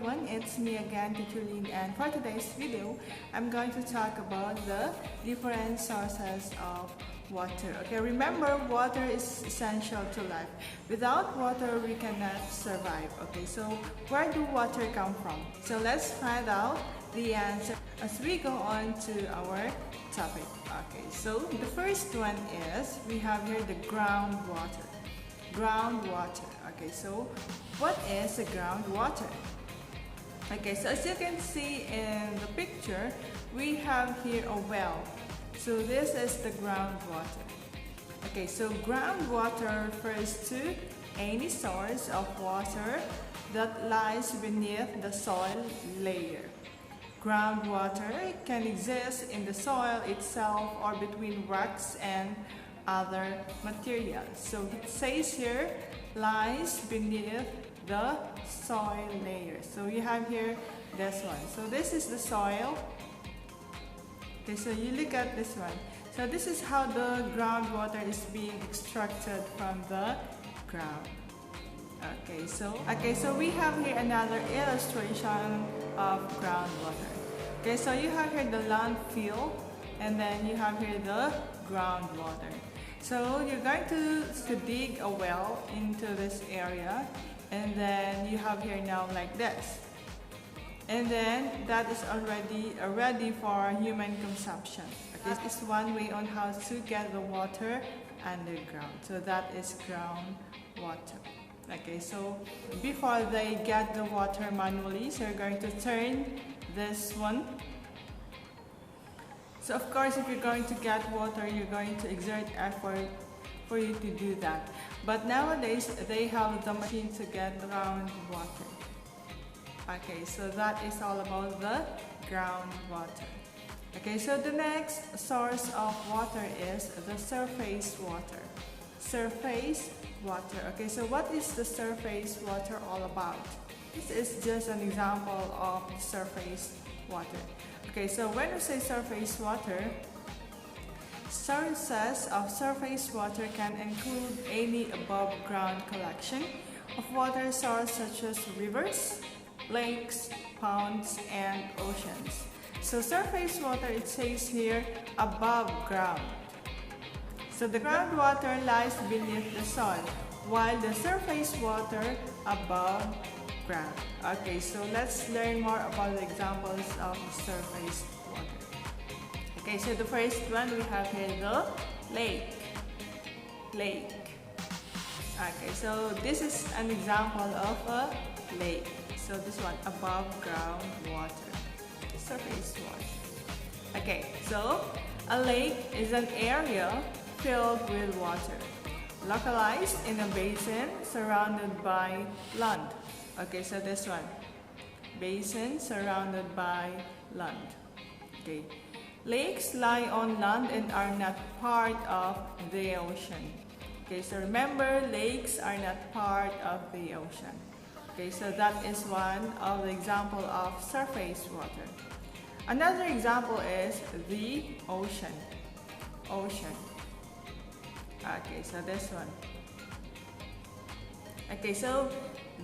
everyone, it's me again, Teacher Lynn, and for today's video, I'm going to talk about the different sources of water. Okay, remember, water is essential to life. Without water, we cannot survive. Okay, so where do water come from? So let's find out the answer as we go on to our topic. Okay, so the first one is, we have here the groundwater. Groundwater. Okay, so what is the groundwater? Okay, so as you can see in the picture, we have here a well. So this is the groundwater. Okay, so groundwater refers to any source of water that lies beneath the soil layer. Groundwater can exist in the soil itself or between rocks and other materials. So it says here, lies beneath the soil layer. So you have here this one. So this is the soil. Okay, so you look at this one. So this is how the groundwater is being extracted from the ground. Okay, so we have here another illustration of groundwater. Okay, so you have here the landfill, and then you have here the groundwater. So you're going to dig a well into this area, and then you have here now like this. And then that is already ready for human consumption. Okay, this is one way on how to get the water underground. So that is groundwater. Okay, so before they get the water manually, so you're going to turn this one. So of course, if you're going to get water, you're going to exert effort for you to do that. But nowadays, they have the machine to get groundwater. Okay, so that is all about the groundwater. Okay, so the next source of water is the surface water. Surface water. Okay, so what is the surface water all about? This is just an example of surface water. Okay, so when we say surface water, sources of surface water can include any above ground collection of water source such as rivers, lakes, ponds, and oceans. So surface water, it says here above ground. So the groundwater lies beneath the soil, while the surface water above ground. Okay, so let's learn more about the examples of surface water. Okay, so the first one we have here the lake. Lake. Okay, so this is an example of a lake. So this one, above ground water, surface water. Okay, so a lake is an area filled with water, localized in a basin surrounded by land. Okay, so this one, basin surrounded by land. Okay, lakes lie on land and are not part of the ocean. Okay, so remember, lakes are not part of the ocean. Okay, so that is one of the example of surface water. Another example is the ocean. Ocean. Okay, so this one. Okay, so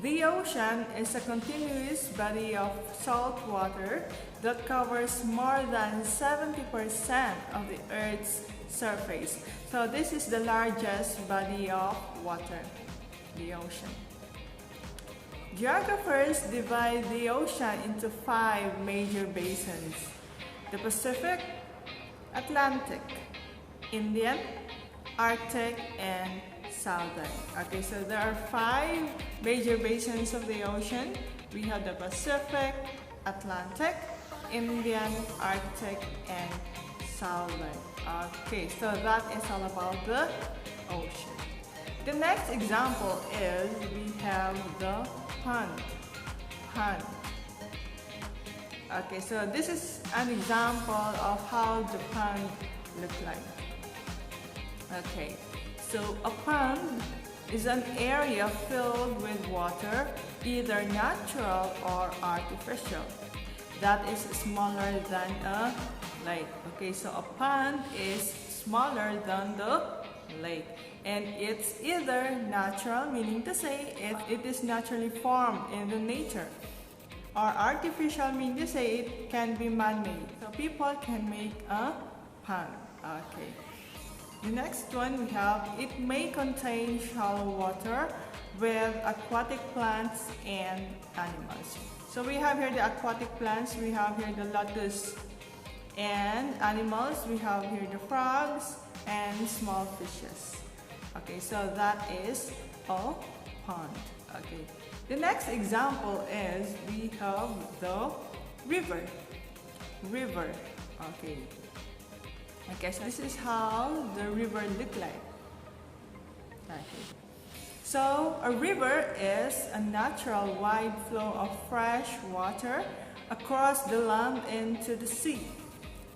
the ocean is a continuous body of salt water that covers more than 70% of the Earth's surface. So this is the largest body of water, the ocean. Geographers divide the ocean into 5 major basins: the Pacific, Atlantic, Indian, Arctic, and Southern. Okay, so there are 5 major basins of the ocean. We have the Pacific, Atlantic, Indian, Arctic, and Southern. Okay, so that is all about the ocean. The next example is we have the pond. Pond. Okay, so this is an example of how the pond looks like. Okay, so a pond is an area filled with water, either natural or artificial, that is smaller than a lake. Okay, so a pond is smaller than the lake, and it's either natural, meaning to say it is naturally formed in the nature, or artificial means to say it can be man-made. So people can make a pond. Okay. The next one we have, it may contain shallow water with aquatic plants and animals. So we have here the aquatic plants, we have here the lotus, and animals, we have here the frogs and small fishes. Okay, so that is a pond. Okay. The next example is we have the river. Okay. Okay, so this is how the river look like. Okay. So a river is a natural wide flow of fresh water across the land into the sea,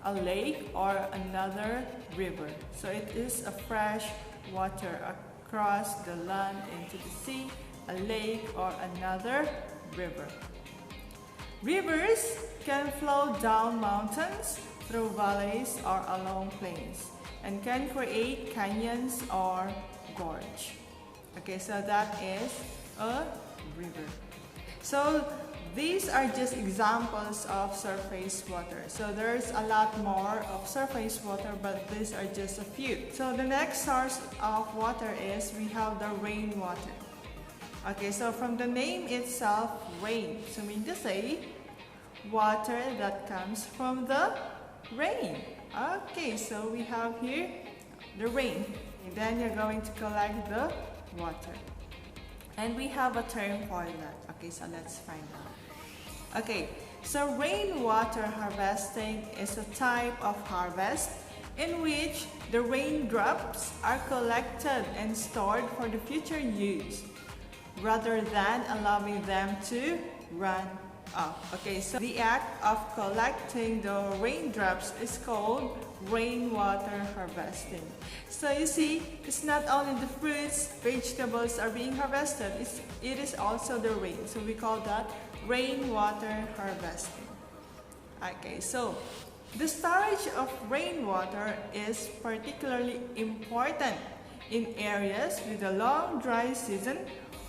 a lake or another river. So it is a fresh water across the land into the sea, a lake or another river. Rivers can flow down mountains, through valleys or along plains, and can create canyons or gorge. Okay, so that is a river. So these are just examples of surface water. So there's a lot more of surface water, but these are just a few. So the next source of water is we have the rainwater. Okay, so from the name itself, rain, so mean to say water that comes from the rain. Okay, so we have here the rain, and then you're going to collect the water, and we have a term for that. Okay, so let's find out. Okay, so rainwater harvesting is a type of harvest in which the raindrops are collected and stored for the future use rather than allowing them to run off. Okay, so the act of collecting the raindrops is called rainwater harvesting. So you see, it's not only the fruits, vegetables are being harvested, it is also the rain. So we call that rainwater harvesting. Okay, so the storage of rainwater is particularly important in areas with a long dry season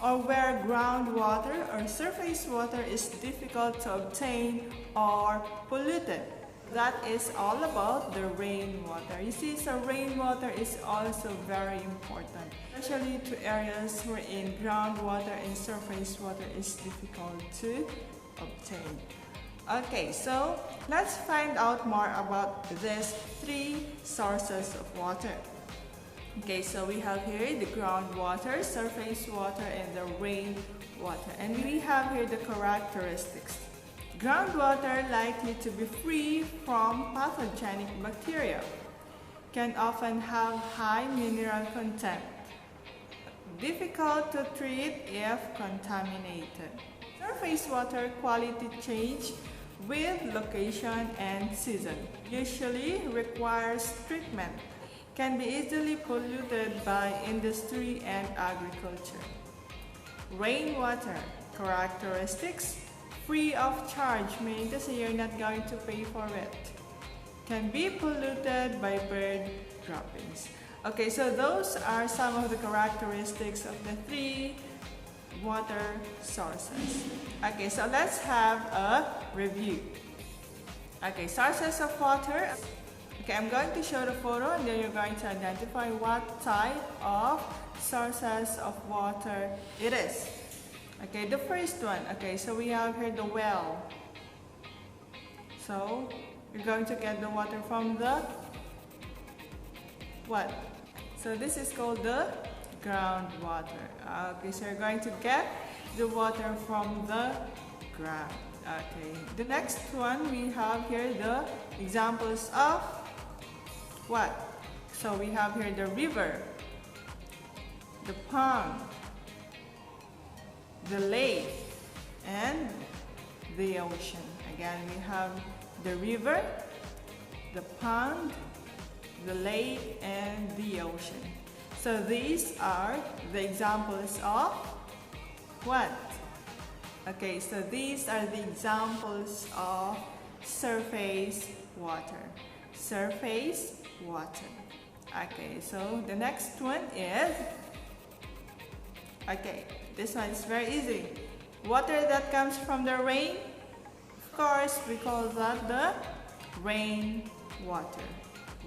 or where groundwater or surface water is difficult to obtain or polluted. That is all about the rainwater. You see, so rainwater is also very important, especially to areas wherein groundwater and surface water is difficult to obtain. Okay, so let's find out more about these three sources of water. Okay, so we have here the groundwater, surface water, and the rainwater. And we have here the characteristics. Groundwater likely to be free from pathogenic bacteria, can often have high mineral content, difficult to treat if contaminated. Surface water quality change with location and season, usually requires treatment, can be easily polluted by industry and agriculture. Rainwater characteristics, free of charge, meaning to say you're not going to pay for it. Can be polluted by bird droppings. Okay, so those are some of the characteristics of the three water sources. Okay, so let's have a review. Okay, sources of water. Okay, I'm going to show the photo and then you're going to identify what type of sources of water it is. Okay, the first one. Okay, so we have here the well. So you're going to get the water from the what? So this is called the groundwater. Okay, so you're going to get the water from the ground. Okay, the next one we have here the examples of what? So we have here the river, the pond, the lake, and the ocean. Again, we have the river, the pond, the lake, and the ocean. So these are the examples of what? Okay, so these are the examples of surface water. Surface water. Okay, so the next one is, okay, this one is very easy. Water that comes from the rain course, we call that the rainwater.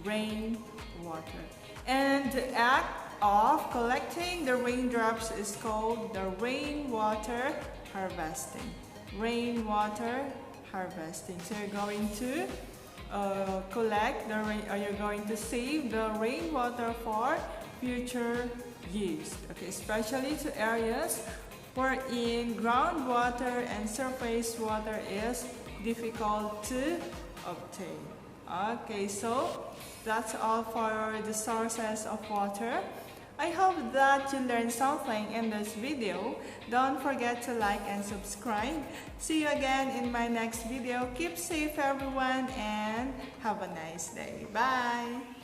Rainwater. And the act of collecting the raindrops is called the rainwater harvesting. Rainwater harvesting. So you're going to collect the rain, or you're going to save the rainwater for future use. Okay, especially to areas wherein groundwater and surface water is difficult to obtain. Okay, so that's all for the sources of water. I hope that you learned something in this video. Don't forget to like and subscribe. See you again in my next video. Keep safe everyone and have a nice day. Bye!